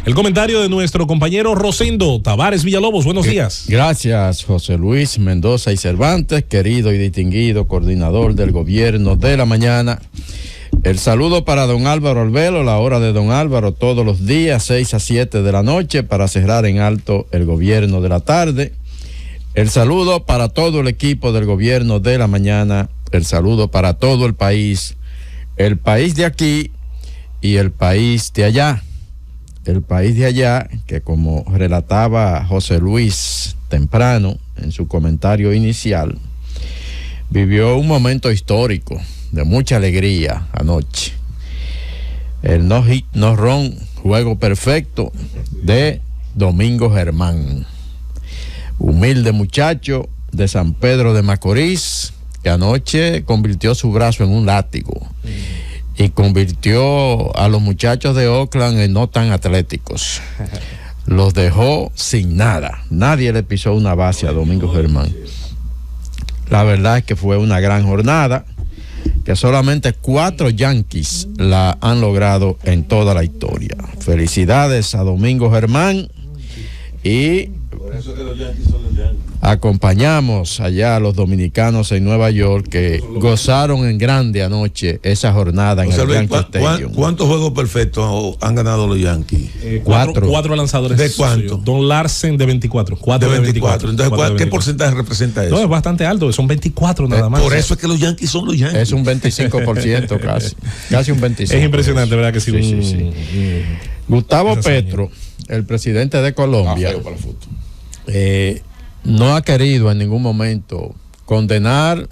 El comentario de nuestro compañero Rosendo Tavares Villalobos. Buenos días. Gracias, José Luis Mendoza y Cervantes, querido y distinguido coordinador del gobierno de la mañana. El saludo para don Álvaro Albelo, la hora de don Álvaro todos los días, 6 a 7 de la noche, para cerrar en alto el gobierno de la tarde. El saludo para todo el equipo del gobierno de la mañana. El saludo para todo el país de aquí y el país de allá. El país de allá, que como relataba José Luis temprano en su comentario inicial, vivió un momento histórico de mucha alegría anoche. El no hit, no run, juego perfecto de Domingo Germán. Humilde muchacho de San Pedro de Macorís, que anoche convirtió su brazo en un látigo y convirtió a los muchachos de Oakland en no tan atléticos. Los dejó sin nada. Nadie le pisó una base a Domingo Germán. La verdad es que fue una gran jornada, que solamente 4 Yankees la han logrado en toda la historia. Felicidades a Domingo Germán y por eso que los Yankees son los Yankees. Acompañamos allá a los dominicanos en Nueva York que gozaron en grande anoche esa jornada en el Yankee Stadium. ¿Cuántos juegos perfectos han ganado los Yankees? 4 lanzadores. ¿De cuánto? Don Larsen de 24. 4 de 24. Entonces, ¿qué porcentaje representa eso? No, es bastante alto, son 24 nada más. Por eso es que los Yankees son los Yankees. Es un 25% casi un 25%. Es impresionante, ¿verdad? Que sí. Gustavo Petro, el presidente de Colombia, no ha querido en ningún momento condenar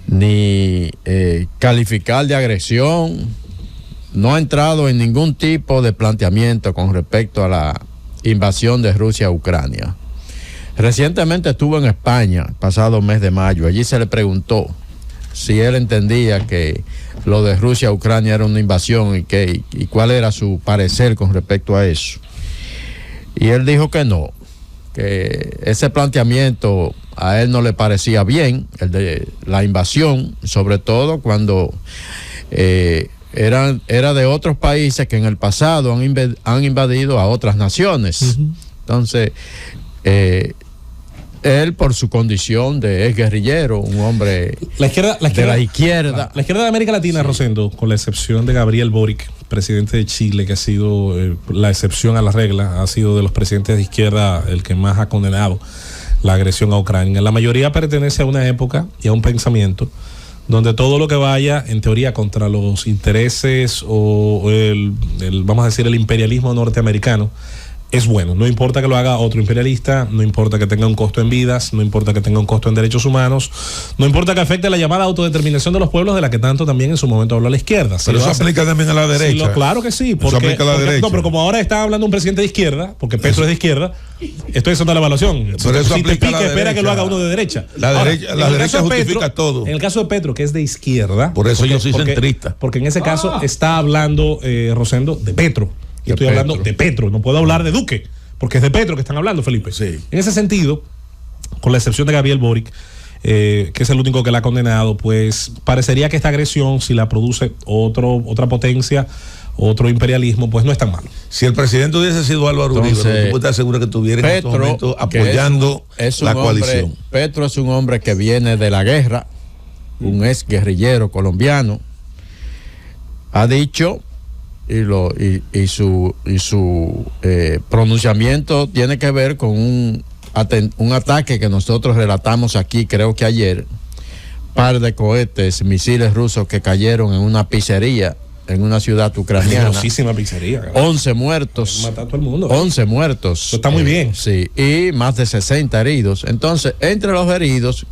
ni calificar de agresión, no ha entrado en ningún tipo de planteamiento con respecto a la invasión de Rusia a Ucrania. Recientemente estuvo en España, pasado mes de mayo. Allí se le preguntó si él entendía que lo de Rusia a Ucrania era una invasión y cuál era su parecer con respecto a eso. Y él dijo que no, que ese planteamiento a él no le parecía bien, el de la invasión, sobre todo cuando era de otros países que en el pasado han invadido a otras naciones. Uh-huh. Entonces, él, por su condición de ex guerrillero, un hombre de la izquierda. La izquierda de América Latina, sí. Rosendo, con la excepción de Gabriel Boric, presidente de Chile, que ha sido la excepción a la regla, ha sido de los presidentes de izquierda el que más ha condenado la agresión a Ucrania. La mayoría pertenece a una época y a un pensamiento donde todo lo que vaya, en teoría, contra los intereses o vamos a decir, el imperialismo norteamericano, es bueno. No importa que lo haga otro imperialista, no importa que tenga un costo en vidas, no importa que tenga un costo en derechos humanos, no importa que afecte la llamada autodeterminación de los pueblos, de la que tanto también en su momento habló la izquierda. Pero eso aplica también a la derecha. Claro que sí. Eso aplica a la derecha. No, pero como ahora está hablando un presidente de izquierda, porque Petro es de izquierda, estoy haciendo la evaluación. Pero eso aplica a la derecha. Espera que lo haga uno de derecha. La derecha justifica todo. En el caso de Petro, que es de izquierda. Por eso yo soy centrista. Porque en ese caso está hablando, Rosendo, de Petro. Y estoy hablando de Petro. No puedo hablar de Duque, porque es de Petro que están hablando, Felipe. Sí. En ese sentido, con la excepción de Gabriel Boric, que es el único que la ha condenado, pues parecería que esta agresión, si la produce otra potencia, otro imperialismo, pues no es tan malo. Si el presidente hubiese sido Álvaro Uribe, ¿tú puedes estar seguro que estuviera en estos momentos apoyando la coalición? Petro es un hombre que viene de la guerra, un ex guerrillero colombiano. Ha dicho, y su pronunciamiento tiene que ver con un ataque que nosotros relatamos aquí, creo que ayer, par de cohetes, misiles rusos que cayeron en una pizzería en una ciudad ucraniana. Peligrosísima pizzería. 11 muertos. Matar a todo el mundo. 11 muertos. Eso está muy bien. Sí, y más de 60 heridos. Entonces, entre los heridos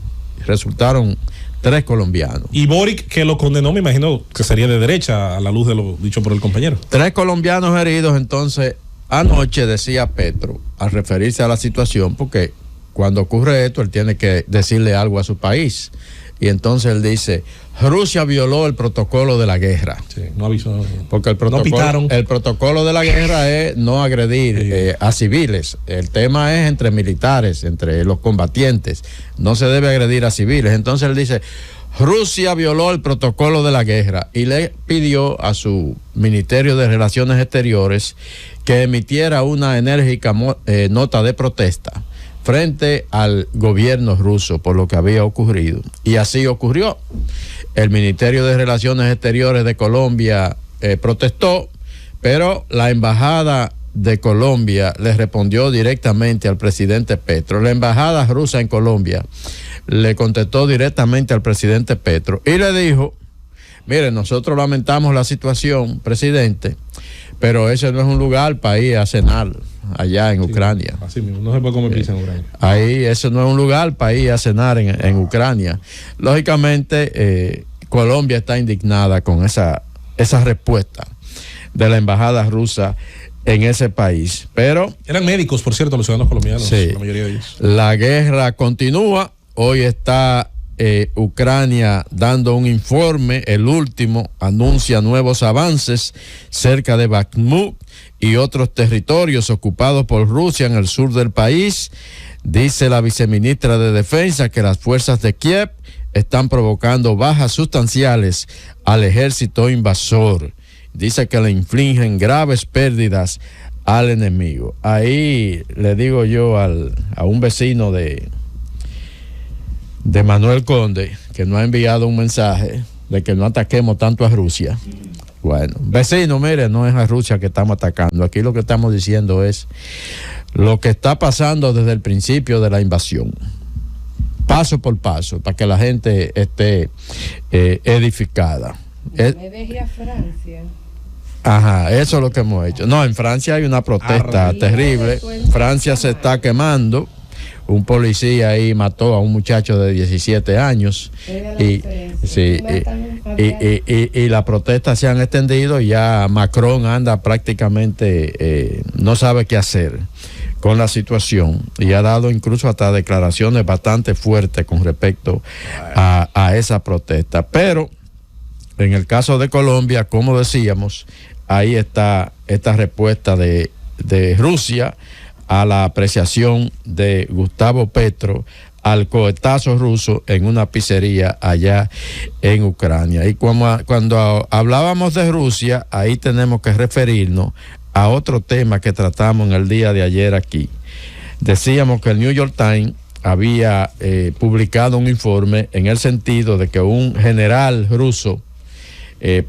resultaron 3 colombianos. Y Boric, que lo condenó, me imagino que sería de derecha a la luz de lo dicho por el compañero. 3 colombianos heridos. Entonces, anoche decía Petro, al referirse a la situación, porque cuando ocurre esto, él tiene que decirle algo a su país. Y entonces él dice, Rusia violó el protocolo de la guerra. Sí, no avisó. Porque el protocolo de la guerra es no agredir a civiles. El tema es entre militares, entre los combatientes. No se debe agredir a civiles. Entonces él dice, Rusia violó el protocolo de la guerra y le pidió a su Ministerio de Relaciones Exteriores que emitiera una enérgica nota de protesta frente al gobierno ruso por lo que había ocurrido. Y así ocurrió. El Ministerio de Relaciones Exteriores de Colombia protestó, pero la embajada de Colombia le respondió directamente al presidente Petro. La embajada rusa en Colombia le contestó directamente al presidente Petro y le dijo: mire, nosotros lamentamos la situación, presidente, pero ese no es un lugar para ir a cenar allá en Ucrania. Así mismo, no se puede comer pizza en Ucrania. Ahí, ese no es un lugar para ir a cenar en Ucrania. Lógicamente, Colombia está indignada con esa respuesta de la embajada rusa en ese país. Pero eran médicos, por cierto, los ciudadanos colombianos, sí, la mayoría de ellos. La guerra continúa. Hoy está Ucrania dando un informe, el último, anuncia nuevos avances cerca de Bakhmut y otros territorios ocupados por Rusia en el sur del país. Dice la viceministra de Defensa que las fuerzas de Kiev están provocando bajas sustanciales al ejército invasor. Dice que le infligen graves pérdidas al enemigo. Ahí le digo yo a un vecino de Manuel Conde, que nos ha enviado un mensaje de que no ataquemos tanto a Rusia. Bueno, vecino, mire, no es a Rusia que estamos atacando. Aquí lo que estamos diciendo es lo que está pasando desde el principio de la invasión, paso por paso, para que la gente esté edificada. Me dejé a Francia. Ajá, eso es lo que hemos hecho. No, en Francia hay una protesta terrible. Francia se está quemando. Un policía ahí mató a un muchacho de 17 años y la protesta se han extendido y ya Macron anda prácticamente, no sabe qué hacer con la situación y ha dado incluso hasta declaraciones bastante fuertes con respecto a esa protesta. Pero en el caso de Colombia, como decíamos, ahí está esta respuesta de Rusia a la apreciación de Gustavo Petro al cohetazo ruso en una pizzería allá en Ucrania. Y cuando hablábamos de Rusia, ahí tenemos que referirnos a otro tema que tratamos en el día de ayer aquí. Decíamos que el New York Times había publicado un informe en el sentido de que un general ruso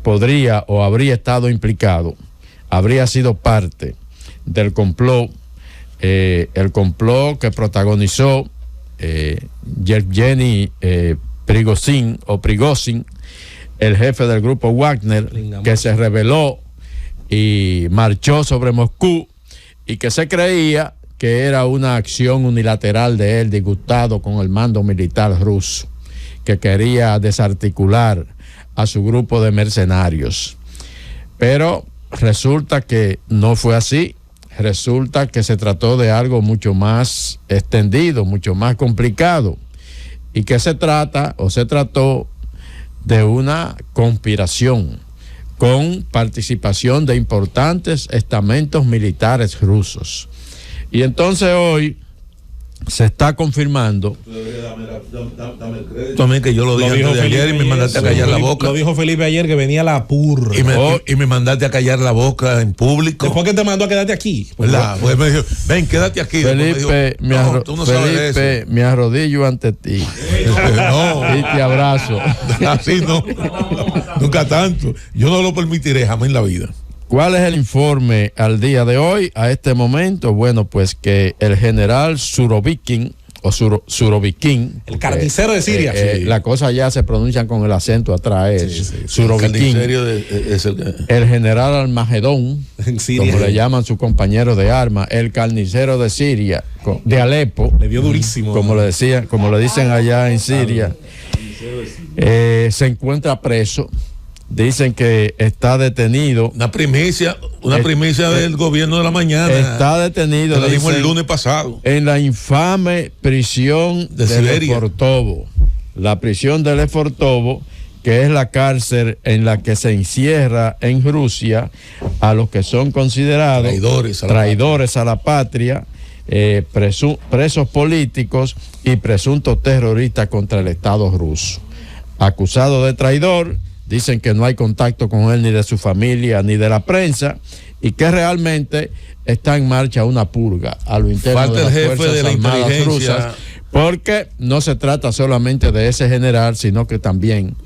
podría o habría estado implicado, habría sido parte del complot, el complot que protagonizó Yevgeny Prigozhin, el jefe del grupo Wagner, que se rebeló y marchó sobre Moscú y que se creía que era una acción unilateral de él, disgustado con el mando militar ruso, que quería desarticular a su grupo de mercenarios. Pero resulta que no fue así. Resulta que se trató de algo mucho más extendido, mucho más complicado, y que se trató de una conspiración con participación de importantes estamentos militares rusos. Y entonces hoy se está confirmando. También que yo lo dije antes de ayer y me mandaste a callar la boca. Lo dijo Felipe ayer que venía la purra. Y me mandaste a callar la boca en público. Después que te mandó a quedarte aquí. ¿Verdad? Pues me dijo, ven, quédate aquí. Felipe, me arrodillo ante ti. No. Y te abrazo. Así no. Nunca tanto. Yo no lo permitiré jamás en la vida. ¿Cuál es el informe al día de hoy, a este momento? Bueno, pues que el general Surovikin, el carnicero de Siria. Sí. La cosa ya se pronuncian con el acento atrás. Surovikin. El general Almagedón, como le llaman sus compañeros de armas, el carnicero de Siria, de Alepo. Le dio durísimo. Como le dicen allá en Siria. Se encuentra preso. Dicen que está detenido. Una primicia del gobierno de la mañana. Está detenido. Lo dimos el lunes pasado. En la infame prisión de Lefortovo. La prisión de Lefortovo, que es la cárcel en la que se encierra en Rusia a los que son considerados traidores a la patria, presos políticos y presuntos terroristas contra el Estado ruso. acusado de traidor. Dicen que no hay contacto con él ni de su familia ni de la prensa y que realmente está en marcha una purga a lo interno Falta de las el jefe Fuerzas de la Armadas inteligencia rusas, porque no se trata solamente de ese general, sino que también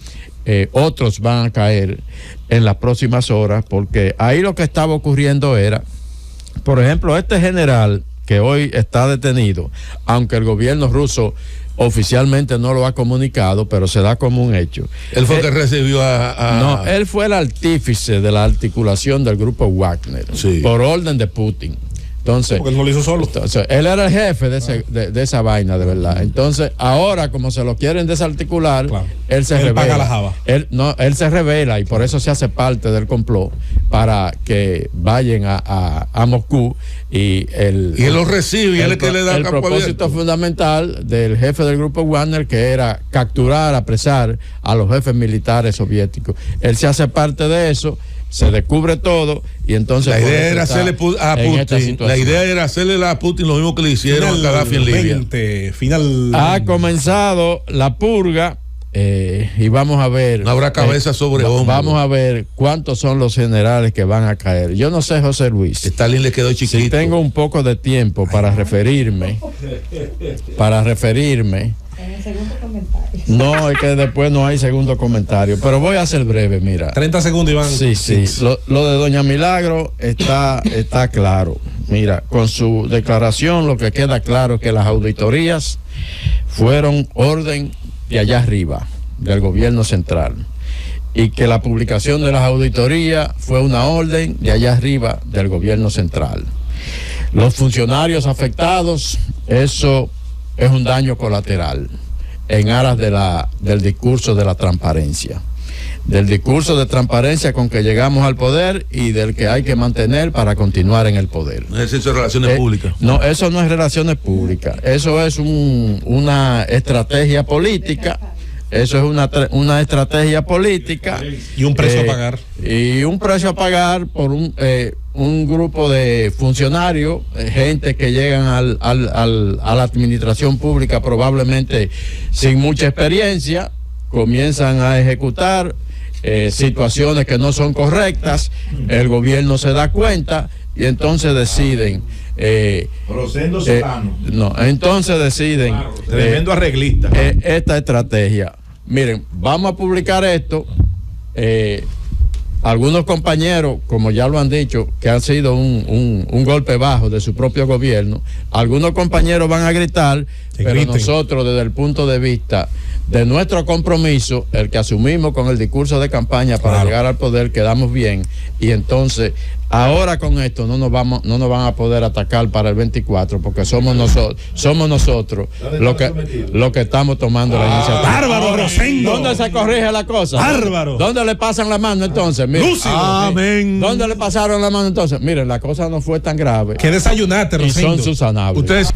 otros van a caer en las próximas horas, porque ahí lo que estaba ocurriendo era, por ejemplo, este general que hoy está detenido, aunque el gobierno ruso oficialmente no lo ha comunicado, pero se da como un hecho. Él fue el que recibió No, él fue el artífice de la articulación del grupo Wagner, sí, por orden de Putin. Entonces, porque él no lo hizo solo. Entonces, él era el jefe de esa vaina, de verdad. Entonces, ahora, como se lo quieren desarticular, claro, él se revela. revela. Paga la java. Él se revela y por eso se hace parte del complot para que vayan a Moscú y él lo recibe y él es que le da el campo propósito abierto fundamental del jefe del grupo Wagner, que era capturar, apresar a los jefes militares soviéticos. Él se hace parte de eso, se descubre todo y entonces la idea era hacerle a Putin lo mismo que le hicieron a Gaddafi en Libia. Ha comenzado la purga y vamos a ver. No habrá cabeza sobre hombro. Vamos a ver cuántos son los generales que van a caer. Yo no sé, José Luis. Stalin le quedó chiquito. Si tengo un poco de tiempo para referirme. En el segundo comentario. No, es que después no hay segundo comentario, pero voy a ser breve, mira. 30 segundos, Iván. Sí. Lo de doña Milagro está claro. Mira, con su declaración lo que queda claro es que las auditorías fueron orden de allá arriba, del gobierno central, y que la publicación de las auditorías fue una orden de allá arriba del gobierno central. Los funcionarios afectados, eso es un daño colateral en aras del discurso de la transparencia. Del discurso de transparencia con que llegamos al poder y del que hay que mantener para continuar en el poder. No es eso de relaciones públicas. No, eso no es relaciones públicas. Eso es una estrategia política. Eso es una estrategia política. Y un precio a pagar. Y un precio a pagar por un grupo de funcionarios, gente que llegan a la administración pública probablemente sin mucha experiencia, comienzan a ejecutar situaciones que no son correctas, el gobierno se da cuenta y entonces deciden entonces deciden tremendo arreglista esta estrategia. Miren, vamos a publicar esto. Algunos compañeros, como ya lo han dicho, que han sido un golpe bajo de su propio gobierno, algunos compañeros van a gritar, pero nosotros desde el punto de vista de nuestro compromiso, el que asumimos con el discurso de campaña para llegar al poder, quedamos bien, y entonces ahora con esto no nos van a poder atacar para el 24, porque somos nosotros los que estamos tomando la iniciativa. ¡Bárbaro, Rosendo! ¿Dónde se corrige la cosa? ¡Bárbaro! ¿Dónde le pasan la mano entonces? Miren, amén. ¿Dónde le pasaron la mano entonces? Miren, la cosa no fue tan grave. ¿Qué desayunaste, y Rosendo? son susanables. Ustedes